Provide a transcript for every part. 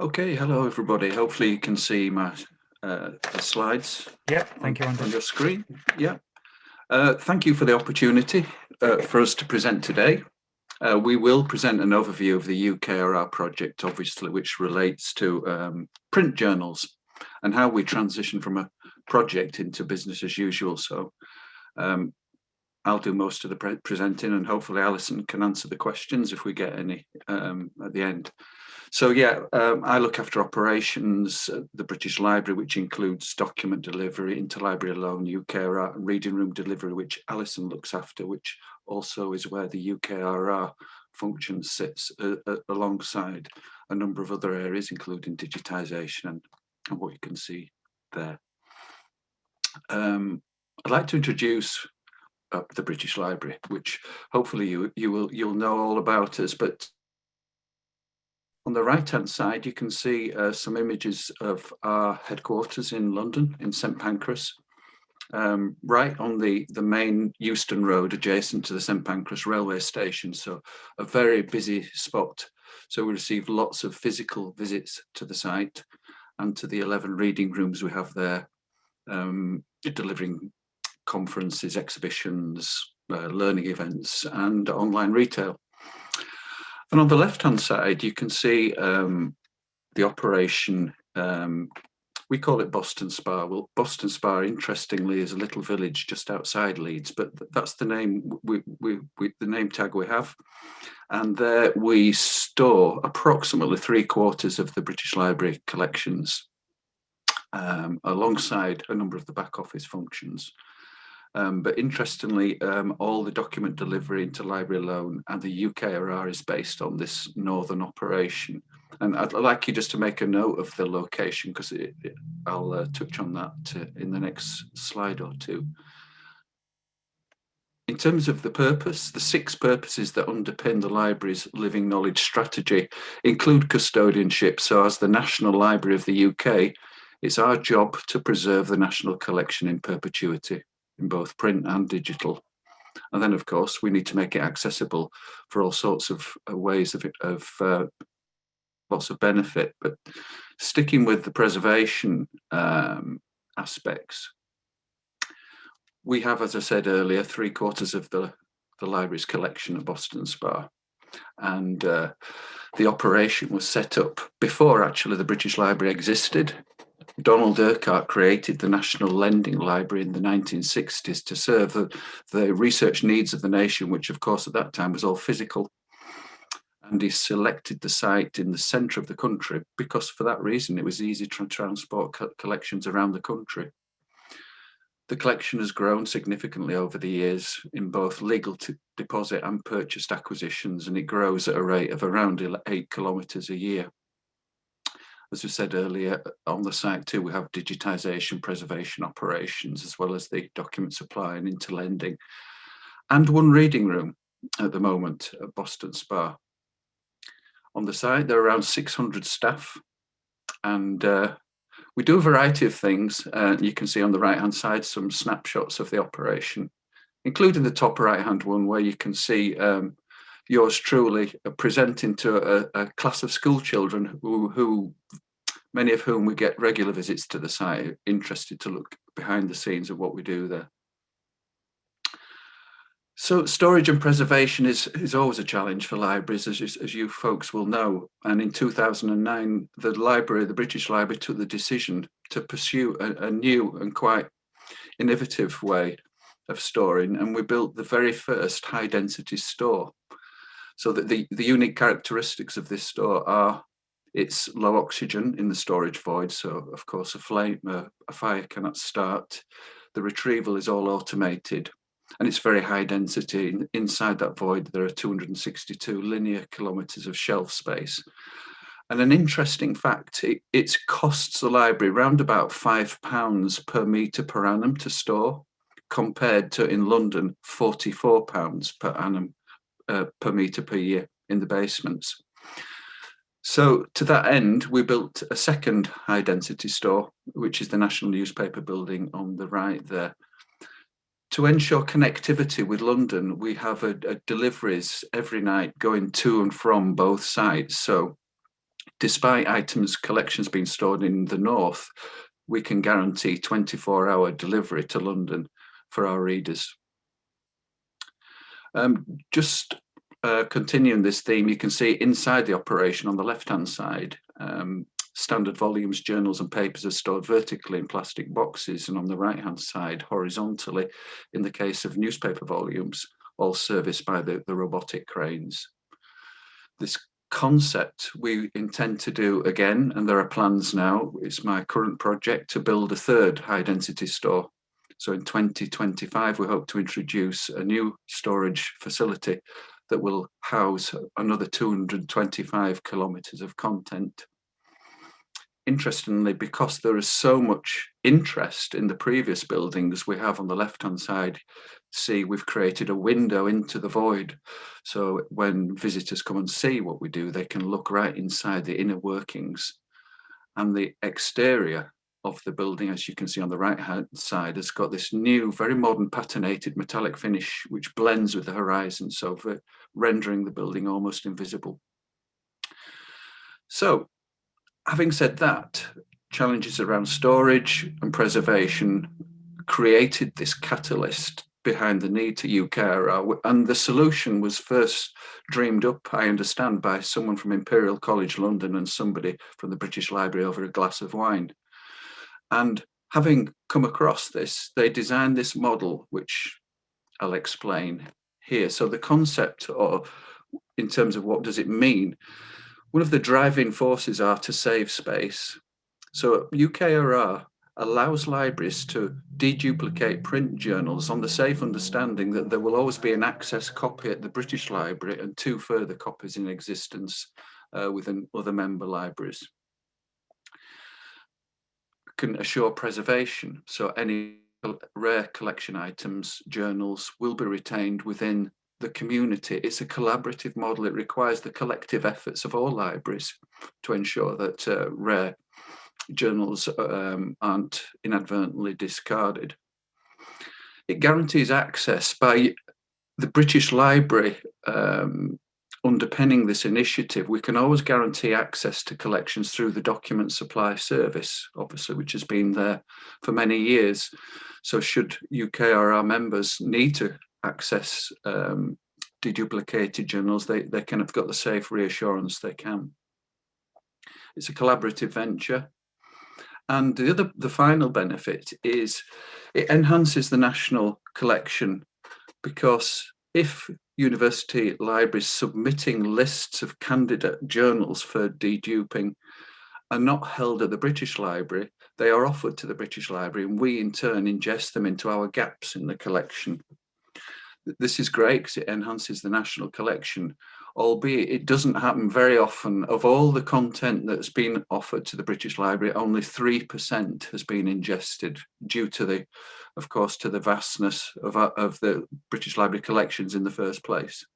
Okay, hello everybody. Hopefully you can see my the slides. Yeah, thank you, Andy. On your screen. Yeah. Thank you for the opportunity for us to present today. We will present an overview of the UKRR project, obviously, which relates to print journals and how we transition from a project into business as usual. So I'll do most of the presenting, and hopefully Alison can answer the questions if we get any at the end. So yeah, I look after operations at the British Library, which includes document delivery, interlibrary loan, UKRR, and reading room delivery, which Alison looks after, which also is where the UKRR function sits alongside a number of other areas, including digitisation and what you can see there. I'd like to introduce the British Library, which hopefully you'll know all about us, but on the right-hand side, you can see some images of our headquarters in London, in St Pancras, right on the main Euston Road, adjacent to the St Pancras railway station. So a very busy spot. So we receive lots of physical visits to the site and to the 11 reading rooms we have there, delivering conferences, exhibitions, learning events, and online retail. And on the left-hand side, you can see the operation. We call it Boston Spa. Well, Boston Spa, interestingly, is a little village just outside Leeds, but that's the name the name tag we have. And there we store approximately 3/4 of the British Library collections, alongside a number of the back office functions. But interestingly, all the document delivery into library loan and the UKRR is based on this northern operation. And I'd like you just to make a note of the location, because I'll touch on that in the next slide or two. In terms of the purpose, the 6 purposes that underpin the library's living knowledge strategy include custodianship. So as the National Library of the UK, it's our job to preserve the national collection in perpetuity, in both print and digital. And then, of course, we need to make it accessible for all sorts of ways of lots of benefit. But sticking with the preservation aspects, we have, as I said earlier, 3/4 of the library's collection at Boston Spa. And the operation was set up before actually the British Library existed. Donald Urquhart created the National Lending Library in the 1960s to serve the research needs of the nation, which of course at that time was all physical. And he selected the site in the centre of the country because for that reason it was easy to transport collections around the country. The collection has grown significantly over the years in both legal deposit and purchased acquisitions, and it grows at a rate of around 8 kilometres a year. As we said earlier, on the site too, we have digitisation, preservation operations, as well as the document supply and interlending, and 1 reading room at the moment at Boston Spa. On the site, there are around 600 staff, and we do a variety of things. You can see on the right-hand side some snapshots of the operation, including the top right-hand one where you can see yours truly presenting to a class of school children who many of whom we get regular visits to the site, interested to look behind the scenes of what we do there. So storage and preservation is always a challenge for libraries, as you folks will know. And in 2009, the British Library took the decision to pursue a new and quite innovative way of storing, and we built the very first high density store. So that the unique characteristics of this store are it's low oxygen in the storage void. So of course a fire cannot start. The retrieval is all automated, and it's very high density. Inside that void, there are 262 linear kilometres of shelf space. And an interesting fact, it costs the library around about £5 per metre per annum to store, compared to in London, £44 per annum per metre per year in the basements. So to that end, we built a second high density store, which is the National Newspaper Building on the right there. To ensure connectivity with London, we have a deliveries every night going to and from both sites. So despite items collections being stored in the north, we can guarantee 24-hour delivery to London for our readers. Just continuing this theme, you can see inside the operation on the left-hand side, standard volumes, journals and papers are stored vertically in plastic boxes, and on the right-hand side, horizontally, in the case of newspaper volumes, all serviced by the robotic cranes. This concept we intend to do again, and there are plans now. It's my current project to build a third high-density store. So in 2025, we hope to introduce a new storage facility that will house another 225 kilometres of content. Interestingly, because there is so much interest in the previous buildings we have on the left-hand side, see we've created a window into the void. So when visitors come and see what we do, they can look right inside the inner workings. And the exterior of the building, as you can see on the right-hand side, has got this new, very modern patinated metallic finish, which blends with the horizon, so for rendering the building almost invisible. So, having said that, challenges around storage and preservation created this catalyst behind the need to UKRR, and the solution was first dreamed up, I understand, by someone from Imperial College London and somebody from the British Library over a glass of wine. And having come across this, they designed this model, which I'll explain here. So the concept, or in terms of what does it mean, one of the driving forces are to save space. So UKRR allows libraries to deduplicate print journals on the safe understanding that there will always be an access copy at the British Library and 2 further copies in existence within other member libraries. Can assure preservation, so any rare collection items, journals, will be retained within the community. It's a collaborative model. It requires the collective efforts of all libraries to ensure that rare journals aren't inadvertently discarded. It guarantees access by the British Library. Underpinning this initiative, we can always guarantee access to collections through the document supply service, obviously, which has been there for many years. So should UKRR members need to access deduplicated journals, they can have got the safe reassurance they can. It's a collaborative venture. And the final benefit is it enhances the national collection, because if university libraries submitting lists of candidate journals for deduping are not held at the British Library, they are offered to the British Library, and we in turn ingest them into our gaps in the collection. This is great because it enhances the national collection, albeit it doesn't happen very often. Of all the content that's been offered to the British Library, only 3% has been ingested due to the, of course, to the vastness of the British Library collections in the first place.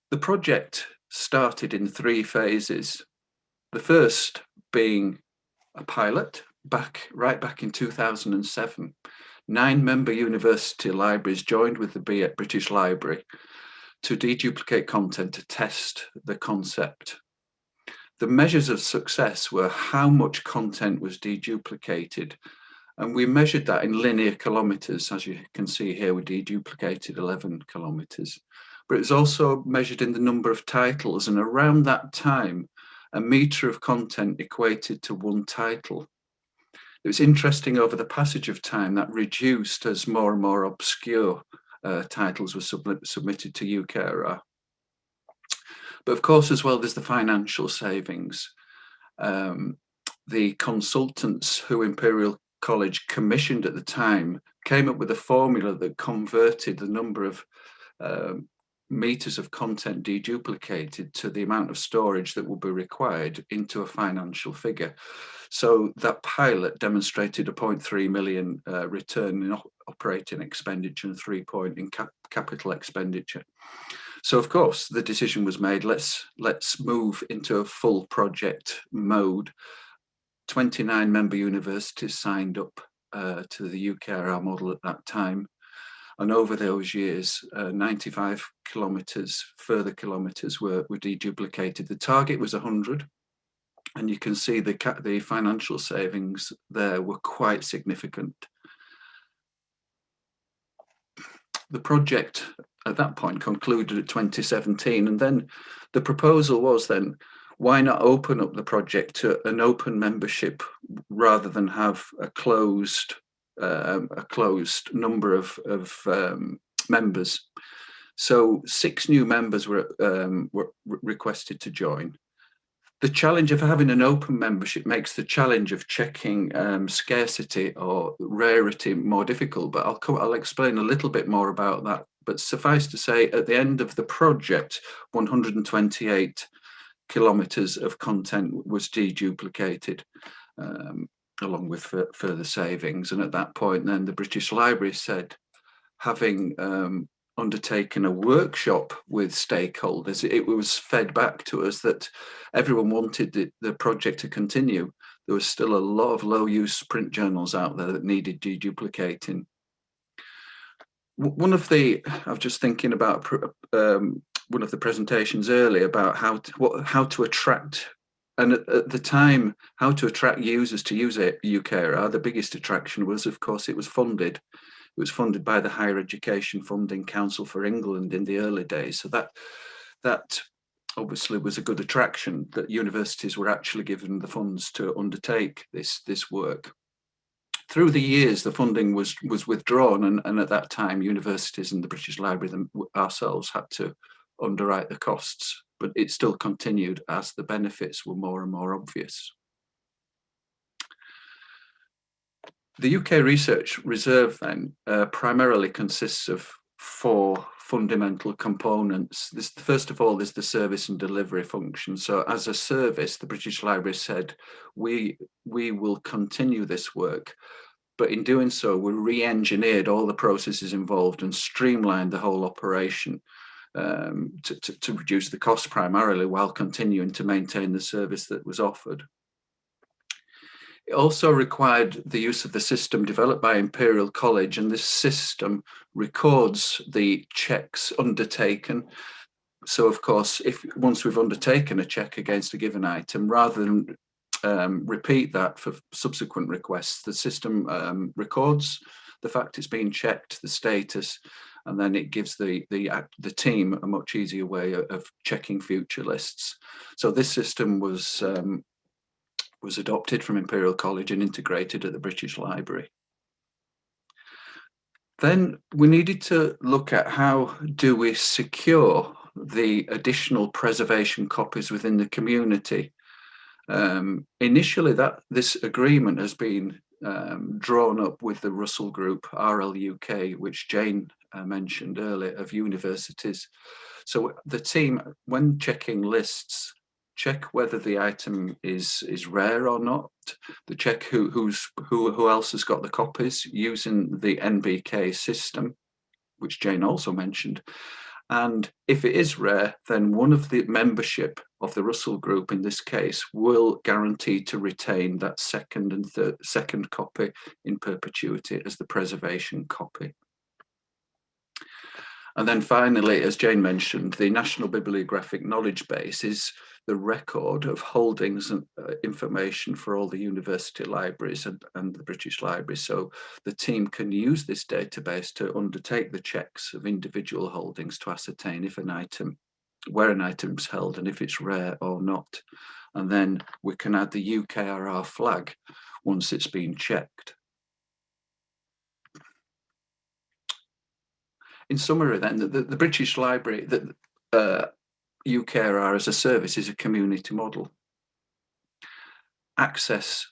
The project started in 3 phases. The first being a pilot right back in 2007. 9 member university libraries joined with the British Library to deduplicate content to test the concept. The measures of success were how much content was deduplicated, and we measured that in linear kilometres. As you can see here, we deduplicated 11 kilometres, but it was also measured in the number of titles, and around that time, a metre of content equated to 1 title. It was interesting, over the passage of time, that reduced as more and more obscure titles were submitted to UKRR. But of course, as well, there's the financial savings. The consultants who Imperial College commissioned at the time came up with a formula that converted the number of meters of content deduplicated to the amount of storage that will be required into a financial figure. So that pilot demonstrated a 0.3 million return in operating expenditure and 3 point in capital expenditure. So of course the decision was made, let's move into a full project mode. 29 member universities signed up to the UKRR model at that time. And over those years, 95 further kilometres were deduplicated. The target was 100. And you can see the financial savings there were quite significant. The project at that point concluded at 2017, and then the proposal was then, why not open up the project to an open membership rather than have a closed number of members. So 6 new members were requested to join. The challenge of having an open membership makes the challenge of checking scarcity or rarity more difficult, but I'll explain a little bit more about that. But suffice to say, at the end of the project, 128 kilometres of content was deduplicated, along with further savings. And at that point, then the British Library said, having undertaken a workshop with stakeholders, it was fed back to us that everyone wanted the project to continue. There was still a lot of low-use print journals out there that needed deduplicating. I was just thinking about one of the presentations earlier about how to attract, and at the time, how to attract users to use UKRR. The biggest attraction was, of course, it was funded. It was funded by the Higher Education Funding Council for England in the early days. So that obviously was a good attraction, that universities were actually given the funds to undertake this work. Through the years, the funding was withdrawn, and at that time, universities and the British Library ourselves had to underwrite the costs, but it still continued as the benefits were more and more obvious. The UK Research Reserve then primarily consists of 4 fundamental components. First of all, there's the service and delivery function. So as a service, the British Library said, we will continue this work, but in doing so, we re-engineered all the processes involved and streamlined the whole operation to reduce the cost primarily, while continuing to maintain the service that was offered. It also required the use of the system developed by Imperial College, and this system records the checks undertaken. So, of course, once we've undertaken a check against a given item, rather than repeat that for subsequent requests, the system records the fact it's being checked, the status, and then it gives the team a much easier way of checking future lists. So this system was adopted from Imperial College and integrated at the British Library. Then we needed to look at how do we secure the additional preservation copies within the community. Initially, this agreement has been drawn up with the Russell Group, RLUK, which Jane mentioned earlier, of universities. So the team, when checking lists, check whether the item is rare or not. They check who else has got the copies using the NBK system, which Jane also mentioned. And if it is rare, then one of the membership of the Russell Group, in this case, will guarantee to retain that second copy in perpetuity as the preservation copy. And then finally, as Jane mentioned, the National Bibliographic Knowledge Base is the record of holdings and information for all the university libraries and the British Library. So the team can use this database to undertake the checks of individual holdings to ascertain where an item's held and if it's rare or not. And then we can add the UKRR flag once it's been checked. In summary then, the British Library, UKRR as a service is a community model. Access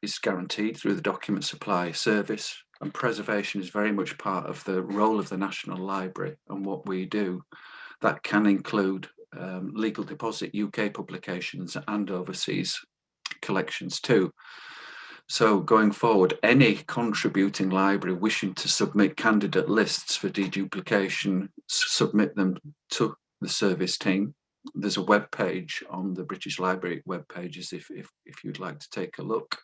is guaranteed through the document supply service, and preservation is very much part of the role of the National Library and what we do. That can include legal deposit UK publications and overseas collections too. So going forward, any contributing library wishing to submit candidate lists for deduplication, submit them to the service team. There's a web page on the British Library web pages if you'd like to take a look.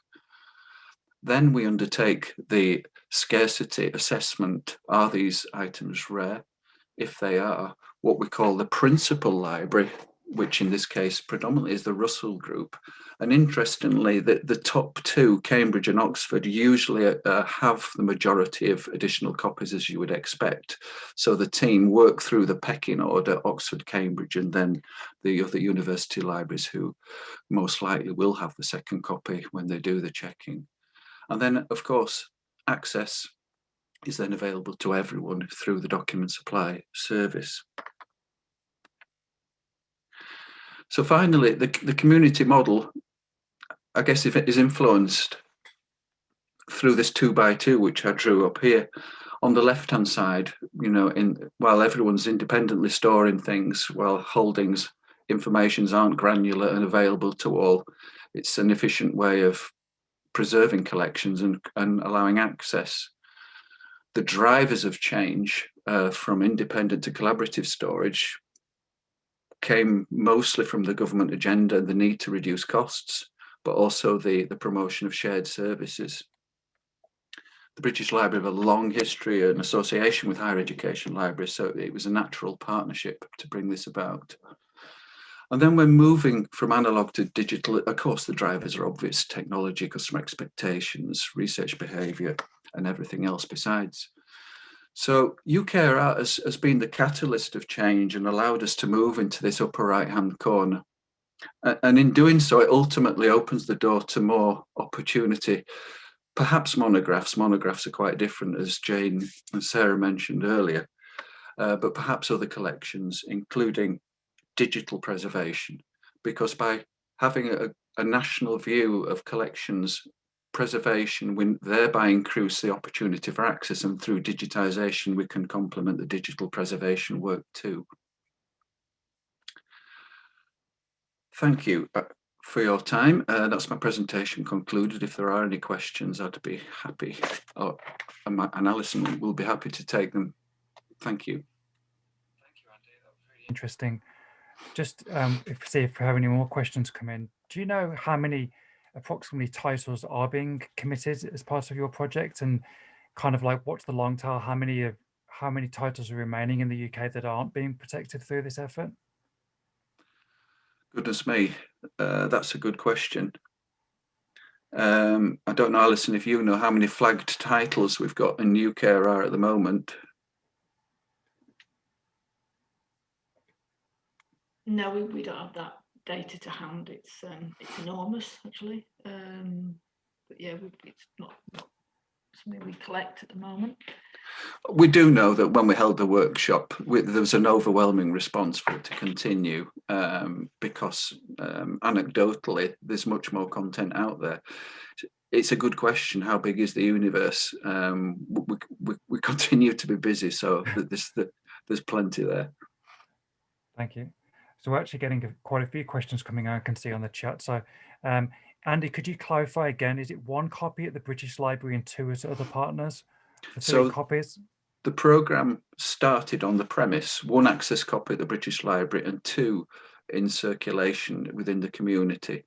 Then we undertake the scarcity assessment. Are these items rare? If they are, what we call the principal library, which in this case predominantly is the Russell Group. And interestingly, the top two, Cambridge and Oxford, usually have the majority of additional copies, as you would expect. So the team work through the pecking order, Oxford, Cambridge, and then the other university libraries who most likely will have the second copy when they do the checking. And then, of course, access is then available to everyone through the document supply service. So finally, the community model, I guess, if it is influenced through this 2x2, which I drew up here. On the left-hand side, while everyone's independently storing things, while holdings, informations aren't granular and available to all, it's an efficient way of preserving collections and allowing access. The drivers of change from independent to collaborative storage came mostly from the government agenda and the need to reduce costs, but also the promotion of shared services. The British Library have a long history and association with higher education libraries, so it was a natural partnership to bring this about. And then we're moving from analog to digital. Of course, the drivers are obvious: technology, customer expectations, research behaviour, and everything else besides. So UKRR has been the catalyst of change and allowed us to move into this upper right-hand corner. And in doing so, it ultimately opens the door to more opportunity. Perhaps monographs are quite different, as Jane and Sarah mentioned earlier, but perhaps other collections, including digital preservation, because by having a national view of collections, preservation, we thereby increase the opportunity for access, and through digitisation we can complement the digital preservation work too. Thank you for your time. That's my presentation concluded. If there are any questions, I'd be happy, and Alison will be happy to take them. Thank you. Thank you, Andy. That was really interesting. Just see if we have any more questions come in. Do you know how many approximately titles are being committed as part of your project, and kind of like what's the long tail? How many titles are remaining in the UK that aren't being protected through this effort? Goodness me, that's a good question. I don't know, Alison, if you know how many flagged titles we've got in UKRR at the moment. No, we don't have that data to hand. It's enormous, actually. But yeah, it's not something we collect at the moment. We do know that when we held the workshop, there was an overwhelming response for it to continue, because anecdotally, there's much more content out there. It's a good question. How big is the universe? We continue to be busy, so there's plenty there. Thank you. So we're actually getting quite a few questions coming out, I can see on the chat. So Andy, could you clarify again, is it one copy at the British Library and two at other partners for 3 copies? The programme started on the premise, 1 access copy at the British Library and 2 in circulation within the community.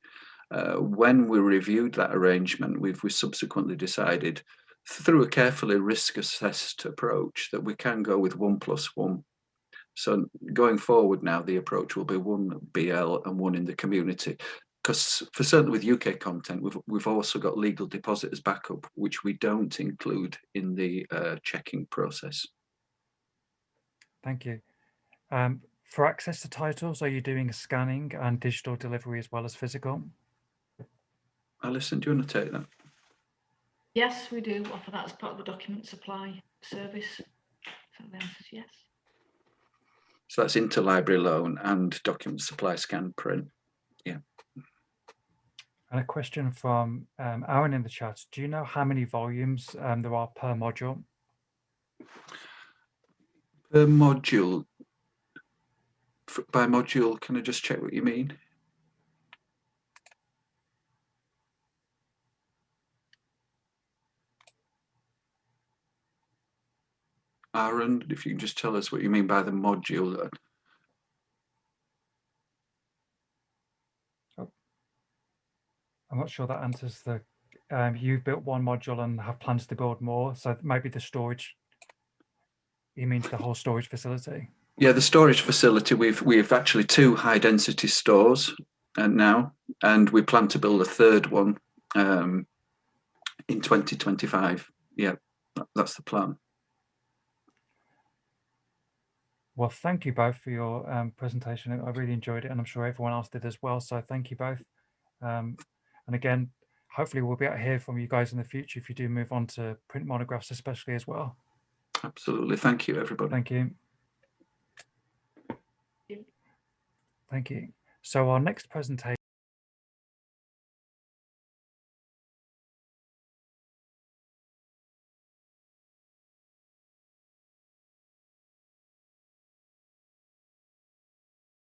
When we reviewed that arrangement, we subsequently decided, through a carefully risk-assessed approach, that we can go with 1+1. So going forward now, the approach will be 1 BL and 1 in the community. Because for certainly with UK content, we've also got legal deposit as backup, which we don't include in the checking process. Thank you. For access to titles, are you doing scanning and digital delivery as well as physical? Alison, do you want to take that? Yes, we do offer that as part of the document supply service. So the answer is yes. So that's interlibrary loan and document supply scan print. Yeah. And a question from Aaron in the chat. Do you know how many volumes there are per module? Per module. By module, can I just check what you mean? Aaron, if you can just tell us what you mean by the module. Oh. I'm not sure that answers the you've built one module and have plans to build more, so maybe the storage, you mean the whole storage facility? Yeah, the storage facility, we've actually 2 high density stores now, and we plan to build a 3rd one in 2025. Yeah, that's the plan. Well, thank you both for your presentation. I really enjoyed it, and I'm sure everyone else did as well. So thank you both. And again, hopefully we'll be able to hear from you guys in the future if you do move on to print monographs, especially as well. Absolutely. Thank you, everybody. Thank you. Thank you. So our next presentation